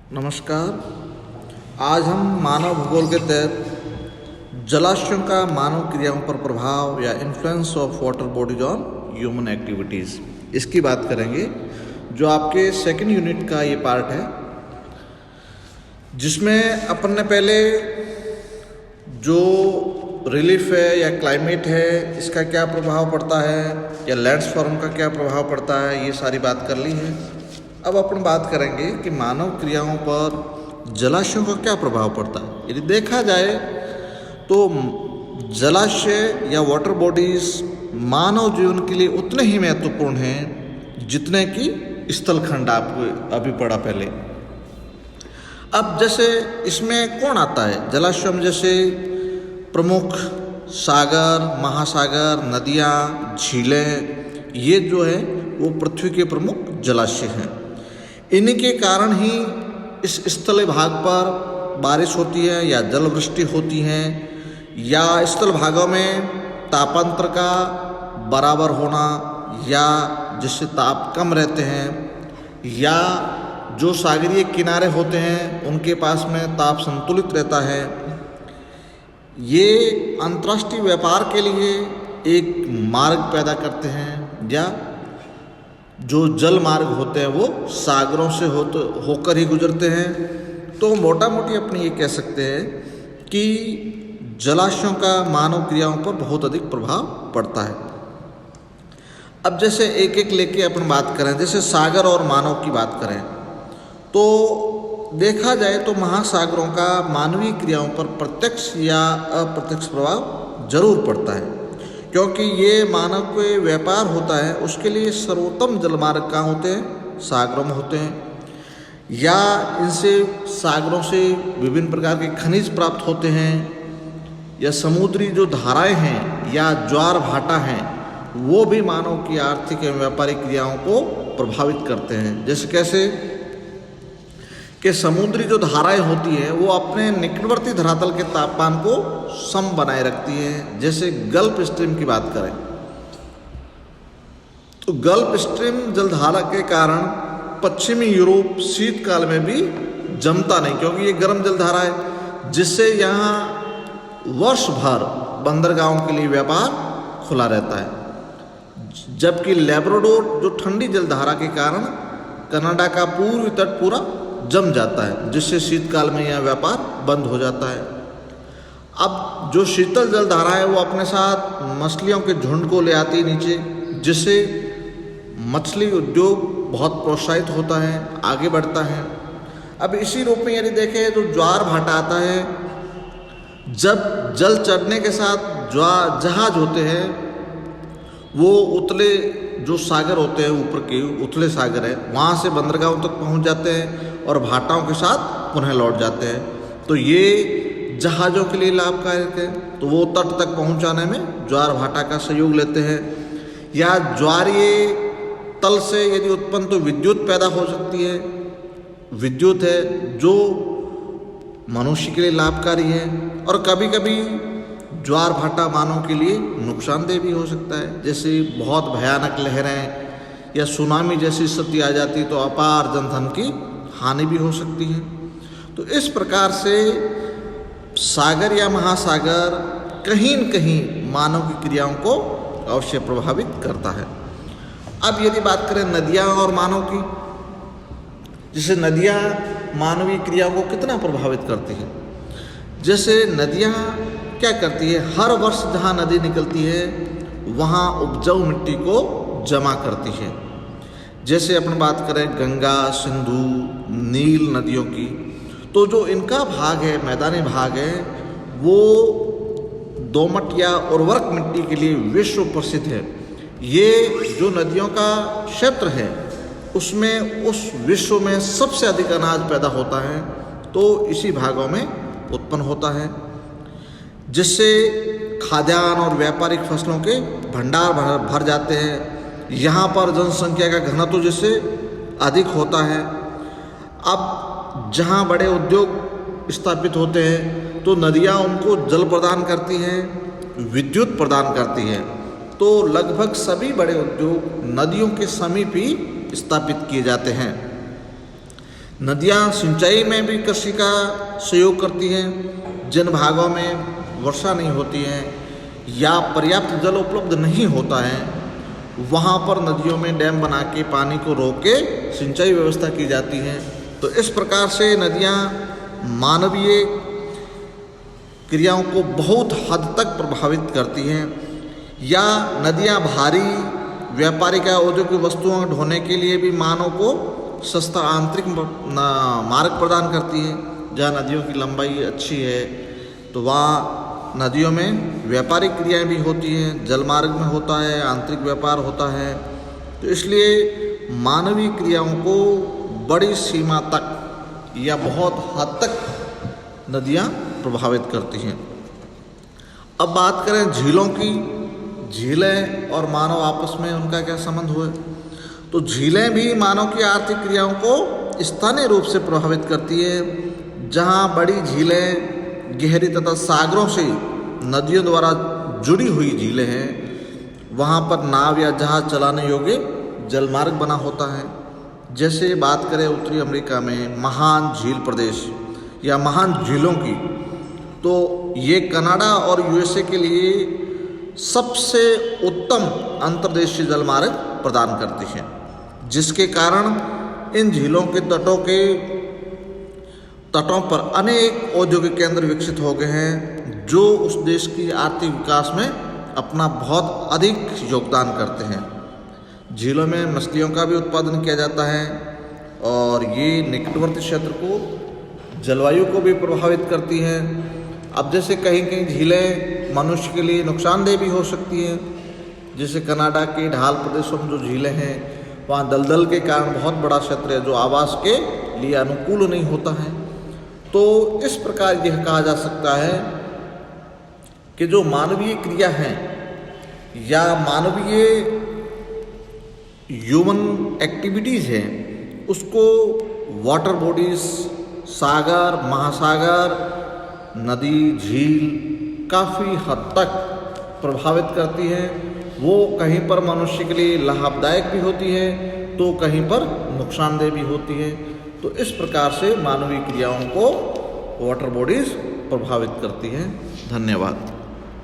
नमस्कार। आज हम मानव भूगोल के तहत जलाशयों का मानव क्रियाओं पर प्रभाव या influence of water bodies on human activities इसकी बात करेंगे, जो आपके सेकंड यूनिट का ये पार्ट है, जिसमें अपन ने पहले जो रिलीफ है या क्लाइमेट है इसका क्या प्रभाव पड़ता है या लैंडस्फॉर्म का क्या प्रभाव पड़ता है, ये सारी बात कर ली है। अब अपन बात करेंगे कि मानव क्रियाओं पर जलाशयों का क्या प्रभाव पड़ता है। यदि देखा जाए तो जलाशय या वाटर बॉडीज मानव जीवन के लिए उतने ही महत्वपूर्ण हैं जितने कि स्थलखंड आपको अभी पढ़ा पहले। अब जैसे इसमें कौन आता है जलाशय में, जैसे प्रमुख सागर, महासागर, नदियाँ, झीलें, ये जो है वो पृथ्वी के प्रमुख जलाशय हैं। इन्हीं के कारण ही इस स्थल भाग पर बारिश होती है या जल वृष्टि होती है, या स्थल भागों में तापांतर का बराबर होना, या जिससे ताप कम रहते हैं, या जो सागरीय किनारे होते हैं उनके पास में ताप संतुलित रहता है। ये अंतर्राष्ट्रीय व्यापार के लिए एक मार्ग पैदा करते हैं, या जो जल मार्ग होते हैं वो सागरों से होकर ही गुजरते हैं। तो मोटा मोटी अपनी ये कह सकते हैं कि जलाशयों का मानव क्रियाओं पर बहुत अधिक प्रभाव पड़ता है। अब जैसे एक एक लेके अपन बात करें, जैसे सागर और मानव की बात करें तो देखा जाए तो महासागरों का मानवीय क्रियाओं पर प्रत्यक्ष या अप्रत्यक्ष प्रभाव जरूर पड़ता है, क्योंकि ये मानव के व्यापार होता है उसके लिए सर्वोत्तम जलमार्ग कहाँ होते हैं, सागरों में होते हैं, या इनसे सागरों से विभिन्न प्रकार के खनिज प्राप्त होते हैं, या समुद्री जो धाराएं हैं या ज्वार भाटा हैं वो भी मानव की आर्थिक एवं व्यापारिक क्रियाओं को प्रभावित करते हैं। जैसे कैसे कि समुद्री जो धाराएं होती हैं वो अपने निकटवर्ती धरातल के तापमान को सम बनाए रखती हैं। जैसे गल्फ स्ट्रीम की बात करें तो गल्फ स्ट्रीम जलधारा के कारण पश्चिमी यूरोप शीतकाल में भी जमता नहीं, क्योंकि ये गर्म जलधारा है, जिससे यहाँ वर्ष भर बंदरगाहों के लिए व्यापार खुला रहता है। जबकि लैब्राडोर जो ठंडी जलधारा के कारण कनाडा का पूर्वी तट पूरा जम जाता है, जिससे शीतकाल में यह व्यापार बंद हो जाता है। अब जो शीतल जलधारा है वो अपने साथ मछलियों के झुंड को ले आती है नीचे, जिससे मछली उद्योग बहुत प्रोत्साहित होता है, आगे बढ़ता है। अब इसी रूप में यदि देखें तो ज्वार भाटा आता है, जब जल चढ़ने के साथ जहाज होते हैं वो उतले जो सागर होते हैं, ऊपर के उथले सागर है, वहाँ से बंदरगाहों तक पहुँच जाते हैं और भाटाओं के साथ पुनः लौट जाते हैं। तो ये जहाज़ों के लिए लाभकारी है, तो वो तट तक पहुँचाने में ज्वार भाटा का सहयोग लेते हैं। या ज्वारीय तल से यदि उत्पन्न तो विद्युत पैदा हो सकती है, विद्युत है जो मनुष्य के लिए लाभकारी है, और कभी कभी ज्वार भाटा मानव के लिए नुकसानदेह भी हो सकता है। जैसे बहुत भयानक लहरें या सुनामी जैसी स्थिति आ जाती तो अपार जनधन की हानि भी हो सकती है। तो इस प्रकार से सागर या महासागर कहीं न कहीं मानव की क्रियाओं को अवश्य प्रभावित करता है। अब यदि बात करें नदियाँ और मानव की, जैसे नदियाँ मानवीय क्रियाओं को कितना प्रभावित करती हैं। जैसे नदियाँ क्या करती है, हर वर्ष जहाँ नदी निकलती है वहाँ उपजाऊ मिट्टी को जमा करती है। जैसे अपन बात करें गंगा, सिंधु, नील नदियों की, तो जो इनका भाग है, मैदानी भाग है, वो दोमट या उर्वरक मिट्टी के लिए विश्व प्रसिद्ध है। ये जो नदियों का क्षेत्र है उसमें उस विश्व में सबसे अधिक अनाज पैदा होता है, तो इसी भागों में उत्पन्न होता है, जिससे खाद्यान्न और व्यापारिक फसलों के भंडार भर जाते हैं। यहाँ पर जनसंख्या का घनत्व जिससे अधिक होता है। अब जहाँ बड़े उद्योग स्थापित होते हैं तो नदियाँ उनको जल प्रदान करती हैं, विद्युत प्रदान करती हैं। तो लगभग सभी बड़े उद्योग नदियों के समीप ही स्थापित किए जाते हैं। नदियाँ सिंचाई में भी कृषि का सहयोग करती हैं। जिन भागों में वर्षा नहीं होती है या पर्याप्त जल उपलब्ध नहीं होता है, वहाँ पर नदियों में डैम बना के पानी को रोक के सिंचाई व्यवस्था की जाती है। तो इस प्रकार से नदियाँ मानवीय क्रियाओं को बहुत हद तक प्रभावित करती हैं। या नदियाँ भारी व्यापारिक या औद्योगिक वस्तुओं ढोने के लिए भी मानव को सस्ता आंतरिक मार्ग प्रदान करती है। जहाँ नदियों की लंबाई अच्छी है तो वहाँ नदियों में व्यापारिक क्रियाएं भी होती हैं, जल मार्ग में होता है, आंतरिक व्यापार होता है। तो इसलिए मानवीय क्रियाओं को बड़ी सीमा तक या बहुत हद तक नदियाँ प्रभावित करती हैं। अब बात करें झीलों की। झीलें और मानव आपस में उनका क्या संबंध हुआ? तो झीलें भी मानव की आर्थिक क्रियाओं को स्थानीय रूप से प्रभावित करती है। जहाँ बड़ी झीलें गहरी तथा सागरों से नदियों द्वारा जुड़ी हुई झीलें हैं, वहाँ पर नाव या जहाज चलाने योग्य जलमार्ग बना होता है। जैसे बात करें उत्तरी अमेरिका में महान झील प्रदेश या महान झीलों की, तो ये कनाडा और यूएसए के लिए सबसे उत्तम अंतर्देशीय जलमार्ग प्रदान करती हैं, जिसके कारण इन झीलों के तटों पर अनेक औद्योगिक केंद्र विकसित हो गए हैं, जो उस देश की आर्थिक विकास में अपना बहुत अधिक योगदान करते हैं। झीलों में मछलियों का भी उत्पादन किया जाता है और ये निकटवर्ती क्षेत्र को, जलवायु को भी प्रभावित करती हैं। अब जैसे कहीं कहीं झीलें मनुष्य के लिए नुकसानदेह भी हो सकती हैं। जैसे कनाडा के ढाल प्रदेशों में जो झीलें हैं, वहाँ दलदल के कारण बहुत बड़ा क्षेत्र है जो आवास के लिए अनुकूल नहीं होता है। तो इस प्रकार यह कहा जा सकता है कि जो मानवीय क्रिया है या मानवीय ह्यूमन एक्टिविटीज़ हैं, उसको वाटर बॉडीज, सागर, महासागर, नदी, झील काफ़ी हद तक प्रभावित करती है। वो कहीं पर मनुष्य के लिए लाभदायक भी होती है तो कहीं पर नुकसानदेह भी होती है। तो इस प्रकार से मानवीय क्रियाओं को वाटर बॉडीज प्रभावित करती हैं। धन्यवाद।